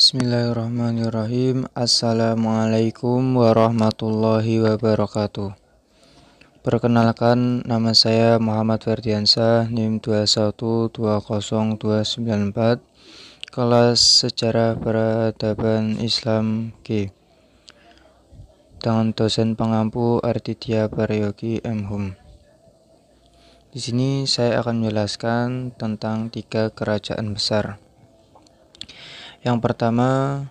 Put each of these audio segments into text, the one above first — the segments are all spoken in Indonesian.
Bismillahirrahmanirrahim. Assalamualaikum warahmatullahi wabarakatuh. Perkenalkan, nama saya Muhammad Ferdiansyah, NIM 2120294, kelas Sejarah Peradaban Islam G, dengan dosen pengampu Arditya Prayogi M.Hum. Di sini saya akan menjelaskan tentang 3 kerajaan besar. Yang pertama,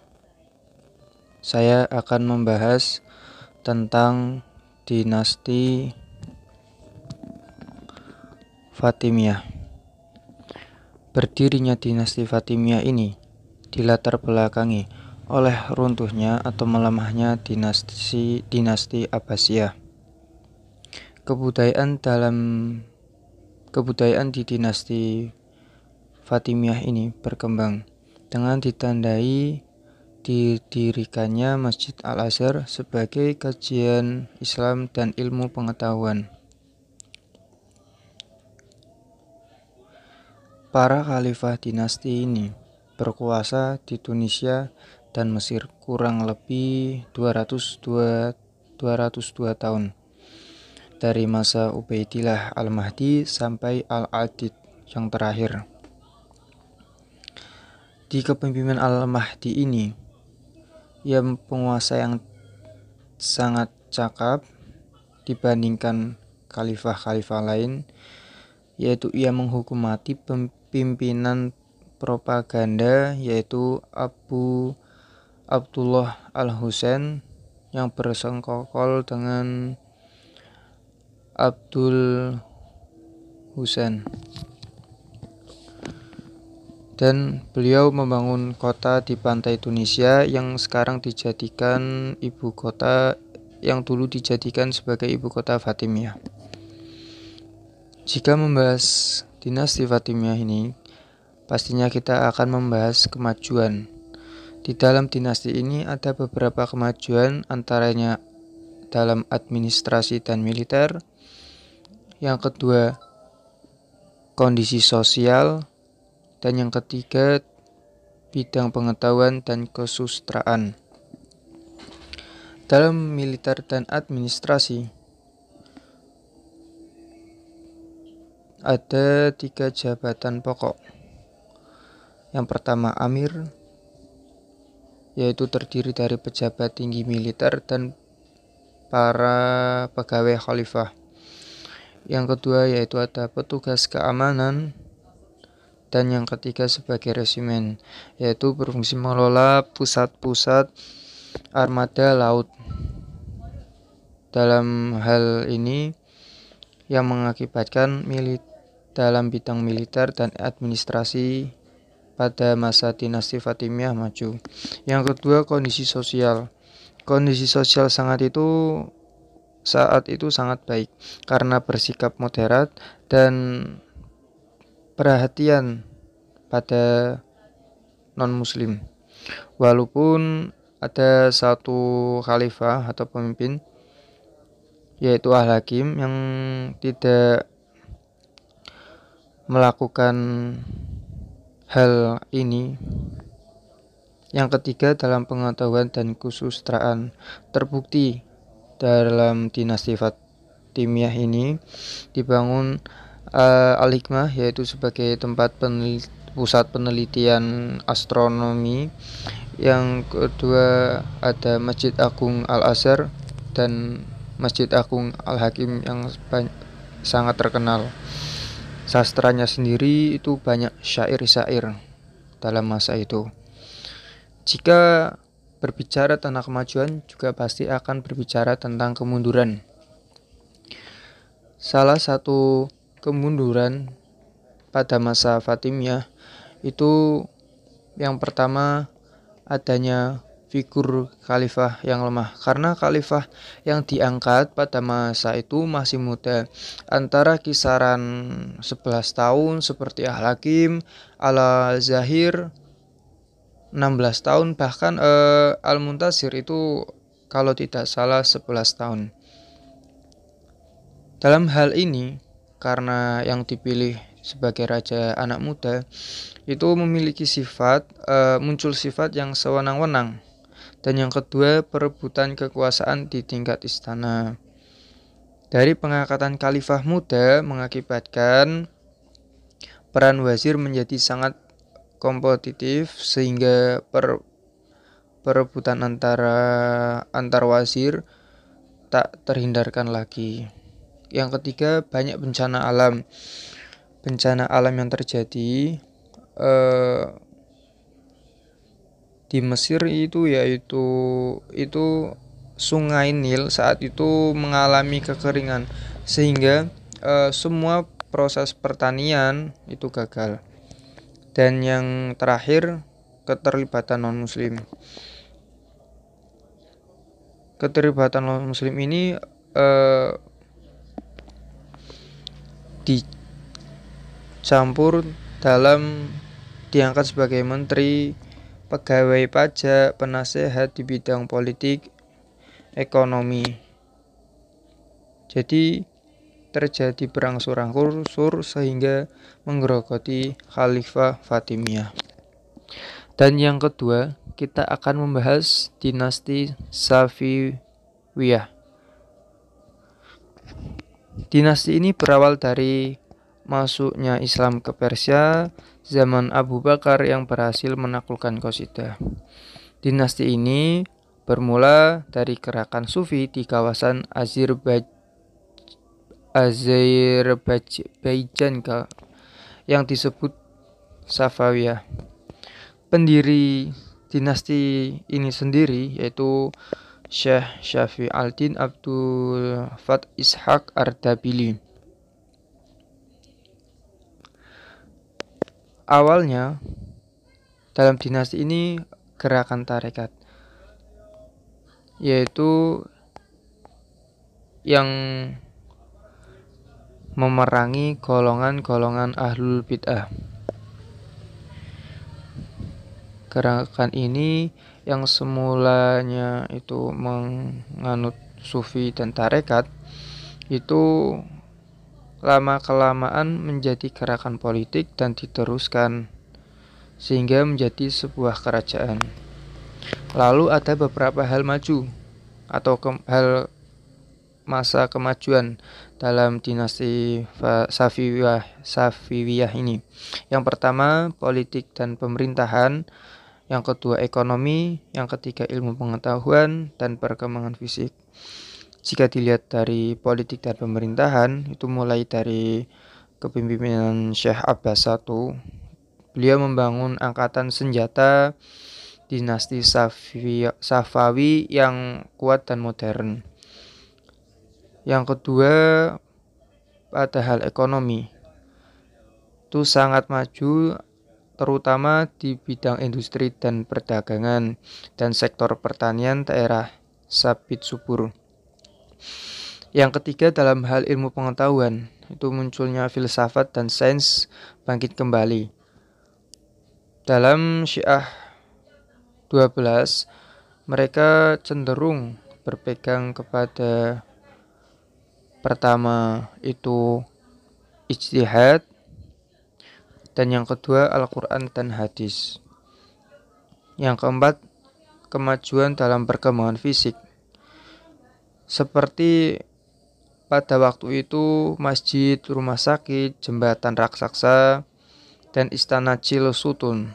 saya akan membahas tentang dinasti Fatimiyah. Berdirinya dinasti Fatimiyah ini dilatar belakangi oleh runtuhnya atau melemahnya dinasti Abbasiyah. Kebudayaan di dinasti Fatimiyah ini berkembang dengan ditandai didirikannya Masjid Al-Azhar sebagai kajian Islam dan ilmu pengetahuan. Para khalifah dinasti ini berkuasa di Tunisia dan Mesir kurang lebih 202 tahun, dari masa Ubaidillah Al-Mahdi sampai Al-Adid yang terakhir. Di kepemimpinan Al-Mahdi ini, ia penguasa yang sangat cakap dibandingkan khalifah-khalifah lain, yaitu ia menghukumati pimpinan propaganda yaitu Abu Abdullah Al-Husain yang bersengkokol dengan Abdul Husain. Dan beliau membangun kota di pantai Tunisia yang sekarang dijadikan ibu kota, yang dulu dijadikan sebagai ibu kota Fatimiyah. Jika membahas dinasti Fatimiyah ini, pastinya kita akan membahas kemajuan. Di dalam dinasti ini ada beberapa kemajuan, antaranya dalam administrasi dan militer. Yang kedua, kondisi sosial. Dan yang ketiga, bidang pengetahuan dan kesusastraan. Dalam militer dan administrasi, ada 3 jabatan pokok. Yang pertama, Amir, yaitu terdiri dari pejabat tinggi militer dan para pegawai khalifah. Yang kedua yaitu ada petugas keamanan. Dan yang ketiga sebagai resimen, yaitu berfungsi mengelola pusat-pusat armada laut. Dalam hal ini yang mengakibatkan dalam bidang militer dan administrasi pada masa dinasti Fatimiyah maju. Yang kedua, kondisi sosial. Kondisi sosial saat itu sangat baik karena bersikap moderat dan perhatian pada non-muslim. Walaupun ada satu khalifah atau pemimpin, yaitu Al-Hakim, yang tidak melakukan hal ini. Yang ketiga, dalam pengetahuan dan kesusastraan. Terbukti dalam dinasti Fatimiyah ini dibangun Al-Hikmah, yaitu sebagai tempat pusat penelitian astronomi. Yang kedua ada Masjid Agung Al-Azhar dan Masjid Agung Al-Hakim yang sangat terkenal. Sastranya sendiri itu banyak syair-syair dalam masa itu. Jika berbicara tentang kemajuan, juga pasti akan berbicara tentang kemunduran. Salah satu kemunduran pada masa Fatimiyah itu yang pertama, adanya figur khalifah yang lemah, karena khalifah yang diangkat pada masa itu masih muda, antara kisaran 11 tahun seperti Al-Hakim, Al-Zahir 16 tahun, bahkan Al-Muntasir itu kalau tidak salah 11 tahun. Dalam hal ini, karena yang dipilih sebagai raja anak muda itu memiliki muncul sifat yang sewenang-wenang. Dan yang kedua, perebutan kekuasaan di tingkat istana. Dari pengangkatan khalifah muda mengakibatkan peran wazir menjadi sangat kompetitif sehingga perebutan antar wazir tak terhindarkan lagi. Yang ketiga, banyak bencana alam. Bencana alam yang terjadi di Mesir itu Sungai Nil saat itu mengalami kekeringan sehingga semua proses pertanian itu gagal. Dan yang terakhir, keterlibatan non-muslim. Keterlibatan non-muslim ini diangkat sebagai menteri, pegawai pajak, penasehat di bidang politik, ekonomi. Jadi terjadi berangsur-angsur sehingga menggerogoti Khalifah Fatimiyah. Dan yang kedua, kita akan membahas dinasti Safawiyah. Dinasti ini berawal dari masuknya Islam ke Persia zaman Abu Bakar yang berhasil menaklukkan Qasidah. Dinasti ini bermula dari gerakan Sufi di kawasan Azerbaijan yang disebut Safawiyah. Pendiri dinasti ini sendiri yaitu Syekh Syafi al-Din Abdul Fath Ishaq Ardabili. Awalnya dalam dinasti ini gerakan tarekat, yaitu yang memerangi golongan-golongan ahlul bid'ah. Gerakan ini yang semulanya itu menganut sufi dan tarekat itu lama-kelamaan menjadi gerakan politik dan diteruskan sehingga menjadi sebuah kerajaan. Lalu ada beberapa hal maju atau hal masa kemajuan dalam dinasti Safawiyah ini. Yang pertama, politik dan pemerintahan. Yang kedua, ekonomi. Yang ketiga, ilmu pengetahuan dan perkembangan fisik. Jika dilihat dari politik dan pemerintahan, itu mulai dari kepemimpinan Syekh Abbas I. Beliau membangun angkatan senjata dinasti Safawi yang kuat dan modern. Yang kedua, pada hal ekonomi itu sangat maju, terutama di bidang industri dan perdagangan dan sektor pertanian daerah sabit subur. Yang ketiga, dalam hal ilmu pengetahuan itu munculnya filsafat dan sains bangkit kembali. Dalam Syiah 12, mereka cenderung berpegang kepada pertama itu ijtihad, dan yang kedua Al-Quran dan hadis. Yang keempat, kemajuan dalam perkembangan fisik. Seperti pada waktu itu masjid, rumah sakit, jembatan raksasa, dan istana Cilusutun.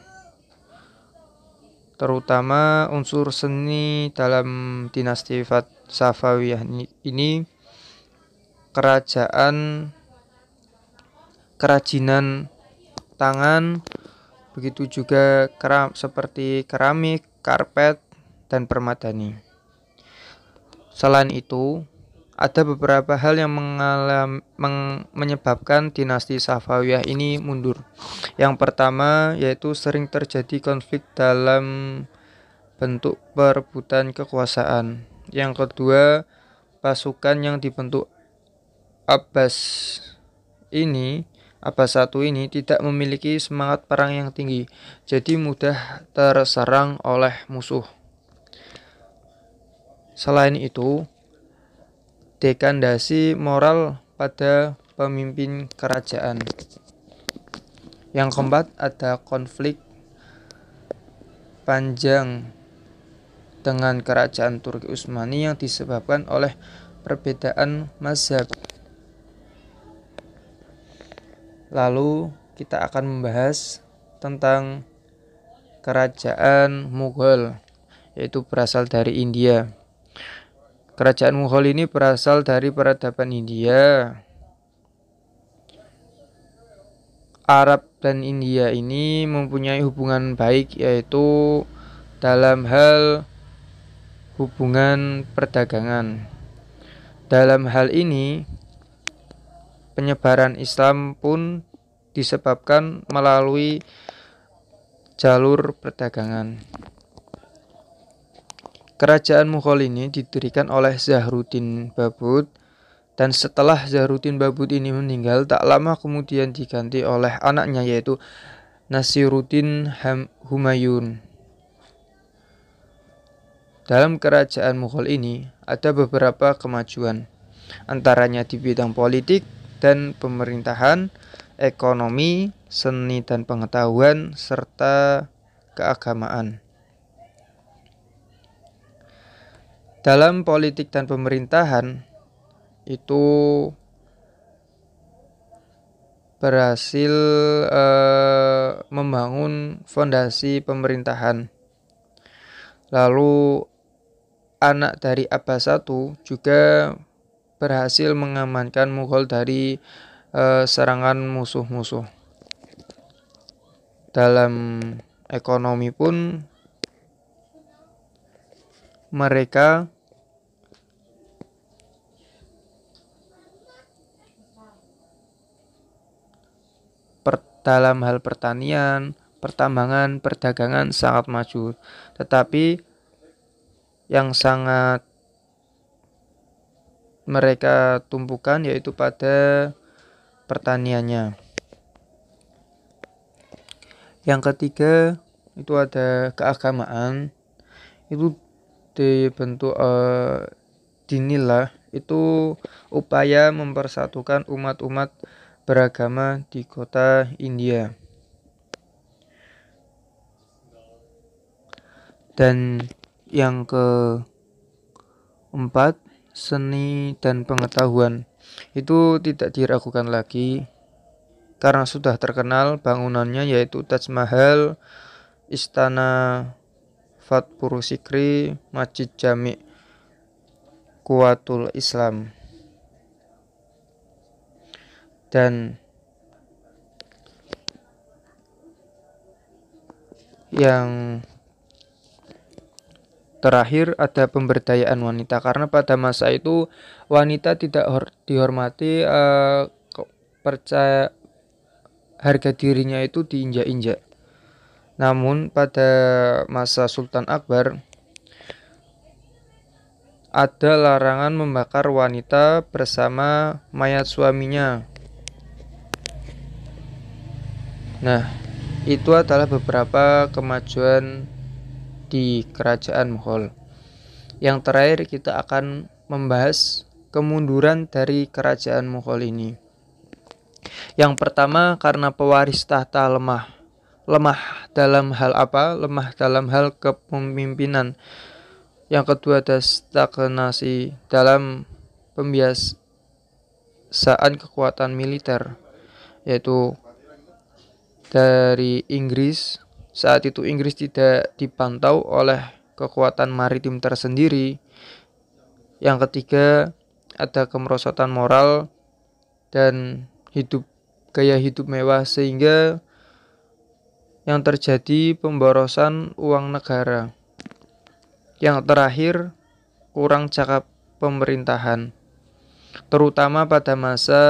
Terutama unsur seni dalam dinasti Safawiyah ini kerajinan tangan, begitu juga seperti keramik, karpet, dan permadani. Selain itu, ada beberapa hal yang menyebabkan dinasti Safawiyah ini mundur. Yang pertama yaitu sering terjadi konflik dalam bentuk perebutan kekuasaan. Yang kedua, pasukan yang dibentuk Abbas I ini tidak memiliki semangat perang yang tinggi, jadi mudah terserang oleh musuh. Selain itu, dekadasi moral pada pemimpin kerajaan. Yang keempat, ada konflik panjang dengan kerajaan Turki Utsmani yang disebabkan oleh perbedaan mazhab. Lalu kita akan membahas tentang kerajaan Mughal, yaitu berasal dari India. Kerajaan Mughal ini berasal dari peradaban India. Arab dan India ini mempunyai hubungan baik, yaitu dalam hal hubungan perdagangan. Dalam hal ini, penyebaran Islam pun disebabkan melalui jalur perdagangan. Kerajaan Mughal ini didirikan oleh Zahruddin Babud, dan setelah Zahruddin Babud ini meninggal, tak lama kemudian diganti oleh anaknya, yaitu Nasiruddin Humayun. Dalam kerajaan Mughal ini ada beberapa kemajuan, antaranya di bidang politik dan pemerintahan, ekonomi, seni dan pengetahuan, serta keagamaan. Dalam politik dan pemerintahan itu berhasil membangun fondasi pemerintahan. Lalu anak dari Abbas I juga berhasil mengamankan Mughal dari serangan musuh-musuh. Dalam ekonomi pun mereka dalam hal pertanian, pertambangan, perdagangan sangat maju. Tetapi yang sangat mereka tumpukan yaitu pada pertaniannya. Yang ketiga itu ada keagamaan. Itu dibentuk dinillah itu upaya mempersatukan umat-umat beragama di kota India. Dan yang keempat, seni dan pengetahuan. Itu tidak diragukan lagi karena sudah terkenal bangunannya, yaitu Taj Mahal, Istana Fatpur Sikri, Masjid Jami' Quwwatul Islam. Dan yang terakhir ada pemberdayaan wanita, karena pada masa itu wanita tidak dihormati, percaya harga dirinya itu diinjak-injak. Namun pada masa Sultan Akbar ada larangan membakar wanita bersama mayat suaminya. Nah, itu adalah beberapa kemajuan di kerajaan Mughal. Yang terakhir kita akan membahas kemunduran dari kerajaan Mughal ini. Yang pertama, karena pewaris tahta lemah. Lemah dalam hal apa? Lemah dalam hal kepemimpinan. Yang kedua, ada stagnasi dalam pembiasaan kekuatan militer, yaitu dari Inggris. Saat itu Inggris tidak dipantau oleh kekuatan maritim tersendiri. Yang ketiga, ada kemerosotan moral dan gaya hidup mewah, sehingga yang terjadi pemborosan uang negara. Yang terakhir, kurang cakap pemerintahan, terutama pada masa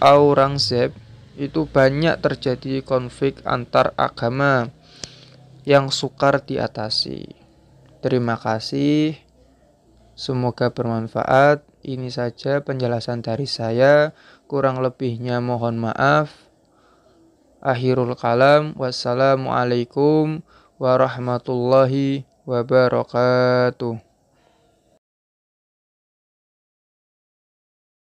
Aurangzeb. Itu banyak terjadi konflik antar agama yang sukar diatasi. Terima kasih, semoga bermanfaat. Ini saja penjelasan dari saya, kurang lebihnya mohon maaf. Akhirul kalam, wassalamualaikum warahmatullahi wabarakatuh.